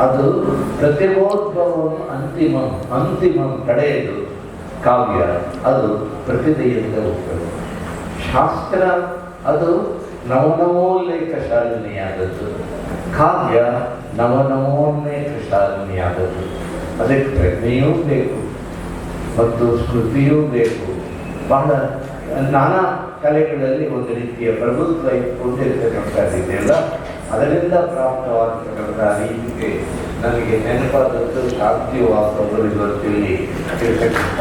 ಅದು ಪ್ರತಿಭೋದ್ಭವವನ್ನು ಅಂತಿಮ ಕಡೆಯದು ಕಾವ್ಯ, ಅದು ಪ್ರತಿಭೆಯಿಂದ ಹೋಗ್ತದೆ. ಶಾಸ್ತ್ರ ಅದು ನವನವೋಲ್ಲೇಖ ಶಾಲಿನಿಯಾದದ್ದು, ಕಾವ್ಯ ನವನವೋಲ್ಲೇಖ ಶಾಲಿನಿಯಾದದ್ದು. ಅದಕ್ಕೆ ಪ್ರಜ್ಞೆಯೂ ಬೇಕು ಮತ್ತು ಸ್ಮೃತಿಯೂ ಬೇಕು. ಬಹಳ ನಾನಾ ಕಲೆಗಳಲ್ಲಿ ಒಂದು ರೀತಿಯ ಪ್ರಭುತ್ವ ಇಟ್ಕೊಂಡಿರ್ತಕ್ಕಂಥದ್ದಿದೆಯಲ್ಲ, ಅದರಿಂದ ಪ್ರಾಪ್ತವಾಗತಕ್ಕಂಥ ರೀತಿಗೆ ನನಗೆ ನೆನಪಾದದ್ದು ಶಾಂತಿವಾಸವರು ಇವತ್ತಿಲ್ಲಿ ಇರ್ತಕ್ಕಂಥ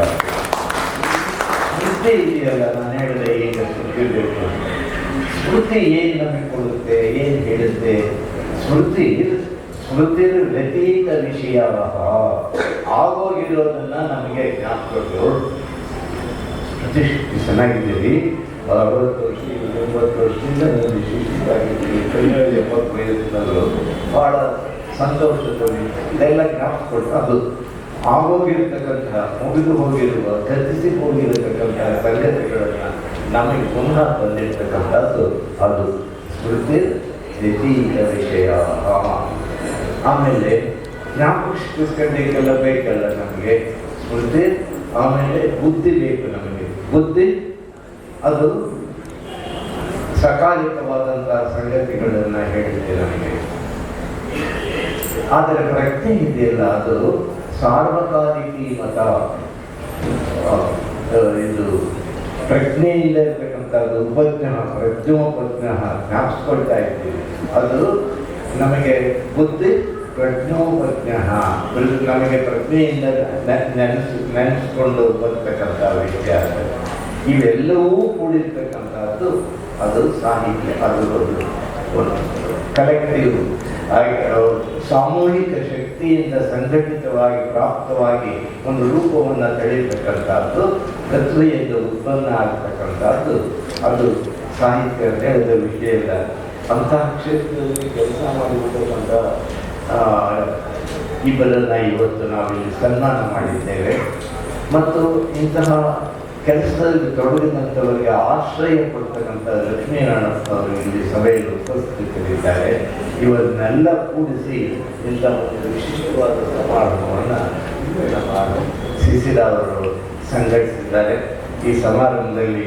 ಸ್ಮೃತಿ ಇದೆಯಲ್ಲ. ನಾನು ಹೇಳಿದೆ ಈಗ ಸ್ಮೃತಿ ಬೇಕು. ಸ್ಮೃತಿ ಏನು ನಮಗೆ ಕೊಡುತ್ತೆ, ಏನು ಹೇಳುತ್ತೆ? ಸ್ಮೃತಿ ವ್ಯತೀತ ವಿಷಯ, ಆಗೋಗಿರೋದನ್ನ ನಮಗೆ ಜ್ಞಾಪಕ. ಪ್ರತಿಷ್ಠೆ ಚೆನ್ನಾಗಿದ್ದೀವಿ, 60 ವರ್ಷ 80 ವರ್ಷದಿಂದ ನನಗೆ ಶಿಕ್ಷಿತಾಗಿದ್ದೀವಿ, 70 ವಯಸ್ಸಿನಲ್ಲೂ ಬಹಳ ಸಂತೋಷದಲ್ಲಿ ಇದೆಲ್ಲ ಜ್ಞಾಪಕ. ಅದು ಆಗೋಗಿರ್ತಕ್ಕಂತಹ, ಮುಗಿದು ಹೋಗಿರುವ, ಗತಿಸಿ ಹೋಗಿರತಕ್ಕಂತಹ ಸಂಗತಿಗಳನ್ನು ನಮಗೆ ಪುನಃ ಬಂದಿರ್ತಕ್ಕಂಥದ್ದು ಅದು ಸ್ಮೃತಿ ವ್ಯತೀತ ವಿಷಯ. ಆಮೇಲೆ ಜ್ಞಾಪಕಿಸ್ಕೊಂಡಕ್ಕೆಲ್ಲ ಬೇಕಲ್ಲ ನಮಗೆ ಸ್ಮೃತಿ. ಆಮೇಲೆ ಬುದ್ಧಿ ಬೇಕು ನಮಗೆ. ಬುದ್ಧಿ ಅದು ಸಕಾಲಿಕವಾದಂತಹ ಸಂಗತಿಗಳನ್ನು ಹೇಳುತ್ತೆ ನಮಗೆ. ಆದರೆ ಪ್ರಜ್ಞೆ ಇದೆಯಲ್ಲ, ಅದು ಸಾರ್ವಕಾಲಿಕಿ ಮತ. ಇದು ಪ್ರಜ್ಞೆಯಿಂದ ಇರ್ತಕ್ಕಂಥದ್ದು ಪ್ರಜ್ಞೋಪಜ್ಞ ಜ್ಞಾಪಿಸ್ಕೊಳ್ತಾ ಇದ್ದೀವಿ. ಅದು ನಮಗೆ ಬುದ್ಧಿ ಪ್ರಜ್ಞೋಪಜ್ಞ, ನಮಗೆ ಪ್ರಜ್ಞೆಯಿಂದ ನೆನೆಸ್ಕೊಂಡು ಬರ್ತಕ್ಕಂಥ ವ್ಯತ್ಯಾಸ. ಇವೆಲ್ಲವೂ ಕೂಡಿರ್ತಕ್ಕಂಥದ್ದು ಅದು ಸಾಹಿತ್ಯ. ಅದು ಒಂದು ಕಲೆಕ್ಟಿವ್ ಸಾಮೂಹಿಕ ಶಕ್ತಿಯಿಂದ ಸಂಘಟಿತವಾಗಿ ಪ್ರಾಪ್ತವಾಗಿ ಒಂದು ರೂಪವನ್ನು ತಳೆಯತಕ್ಕಂಥದ್ದು, ಕತ್ವೆಯಿಂದ ಉತ್ಪನ್ನ ಆಗ್ತಕ್ಕಂಥದ್ದು ಅದು ಸಾಹಿತ್ಯ ಅಂತ ಹೇಳಿದ ವಿಷಯ ಇಲ್ಲ. ಅಂತಹ ಕ್ಷೇತ್ರದಲ್ಲಿ ಕೆಲಸ ಮಾಡಿರ್ತಕ್ಕಂಥ ಇಬ್ಬರನ್ನ ಇವತ್ತು ನಾವಿಲ್ಲಿ ಸನ್ಮಾನ ಮಾಡಿದ್ದೇವೆ. ಮತ್ತು ಇಂತಹ ಕೆಲಸದಲ್ಲಿ ತೊಡಗಿದಂಥವರಿಗೆ ಆಶ್ರಯ ಕೊಡ್ತಕ್ಕಂಥ ಲಕ್ಷ್ಮೀನಾರಾಯಣಪ್ಪವರು ಇಲ್ಲಿ ಸಭೆಯಲ್ಲಿ ಉಪಸ್ಥಿತರಿದ್ದಾರೆ. ಇವರನ್ನೆಲ್ಲ ಕೂಡಿಸಿ ಇಂಥ ಒಂದು ವಿಶಿಷ್ಟವಾದ ಸಮಾರಂಭವನ್ನು ನಮ್ಮ ಶಿಶಿರ ಅವರು ಸಂಘಟಿಸಿದ್ದಾರೆ. ಈ ಸಮಾರಂಭದಲ್ಲಿ